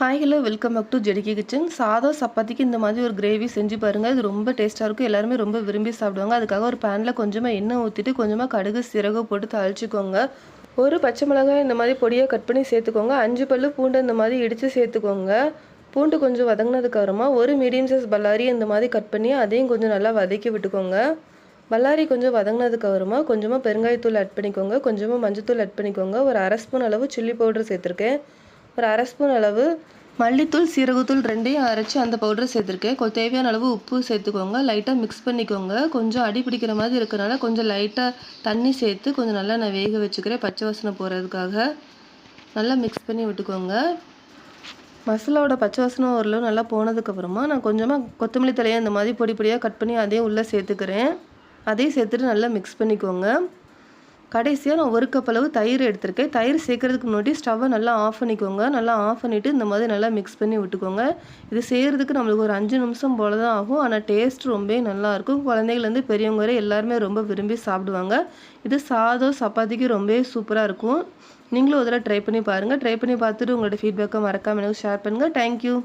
Hi hello welcome back to JDK kitchen. சாதம் சப்பாத்திக்கு இந்த மாதிரி ஒரு கிரேவி செஞ்சு பாருங்கள். இது ரொம்ப டேஸ்ட்டாக இருக்கும். எல்லாருமே ரொம்ப விரும்பி சாப்பிடுவாங்க. அதுக்காக ஒரு பேனில் கொஞ்சமாக எண்ணெய் ஊற்றிட்டு கொஞ்சமாக கடுகு சீரகம் போட்டு தாளிச்சிக்கோங்க. ஒரு பச்சை மிளகாய் இந்த மாதிரி பொடியாக கட் பண்ணி சேர்த்துக்கோங்க. 5 பல்லு பூண்டு இந்த மாதிரி இடித்து சேர்த்துக்கோங்க. பூண்டு கொஞ்சம் வதங்கினதுக்கு அப்புறமா ஒரு மீடியம் சைஸ் பல்லாரி இந்த மாதிரி கட் பண்ணி அதையும் கொஞ்சம் நல்லா வதக்கி விட்டுக்கோங்க. பல்லாரி கொஞ்சம் வதங்கினதுக்கு அப்புறமா கொஞ்சமாக பெருங்காயத்தூள் ஆட் பண்ணிக்கோங்க. கொஞ்சமாக மஞ்சத்தூள் ஆட் பண்ணிக்கோங்க. ஒரு 1/2 ஸ்பூன் அளவு சில்லி பவுடர் சேர்த்துருக்கேன். ஒரு 1/2 ஸ்பூன் அளவு மல்லித்தூள் சீரகத்தூள் ரெண்டையும் அரைச்சி அந்த பவுடரை சேர்த்துருக்கேன். தேவையான அளவு உப்பு சேர்த்துக்கோங்க. லைட்டாக மிக்ஸ் பண்ணிக்கோங்க. கொஞ்சம் அடி பிடிக்கிற மாதிரி இருக்கிறனால கொஞ்சம் லைட்டாக தண்ணி சேர்த்து கொஞ்சம் நல்லா நான் வேக வச்சுக்கிறேன். பச்சை வாசனை போகிறதுக்காக நல்லா மிக்ஸ் பண்ணி விட்டுக்கோங்க. மசாலாவோட பச்சை வாசனை ஓரளவு நல்லா போனதுக்கப்புறமா நான் கொஞ்சமாக கொத்தமல்லி தலையை இந்த மாதிரி பொடி பொடியாக கட் பண்ணி அதையும் உள்ளே சேர்த்துக்கிறேன். அதையும் சேர்த்துட்டு நல்லா மிக்ஸ் பண்ணிக்கோங்க. கடைசியாக நான் 1 கப் அளவு தயிர் எடுத்திருக்கேன். தயிர் சேர்க்கறதுக்கு முன்னாடி ஸ்டவ்வை நல்லா ஆஃப் பண்ணிக்கோங்க. நல்லா ஆஃப் பண்ணிவிட்டு இந்த மாதிரி நல்லா மிக்ஸ் பண்ணி விட்டுக்கோங்க. இது செய்கிறதுக்கு நம்மளுக்கு ஒரு 5 நிமிஷம் போல தான் ஆகும். ஆனால் டேஸ்ட் ரொம்ப நல்லாயிருக்கும். குழந்தைங்கள்லேருந்து பெரியவங்க வரை எல்லாருமே ரொம்ப விரும்பி சாப்பிடுவாங்க. இது சாதம் சப்பாத்திக்கு ரொம்ப சூப்பராக இருக்கும். நீங்களும் ஒரு தடவை ட்ரை பண்ணி பாருங்கள். ட்ரை பண்ணி பார்த்துட்டு உங்களோட ஃபீட்பேக்கை மறக்காமல் எனக்கு ஷேர் பண்ணுங்கள். தேங்க்யூ.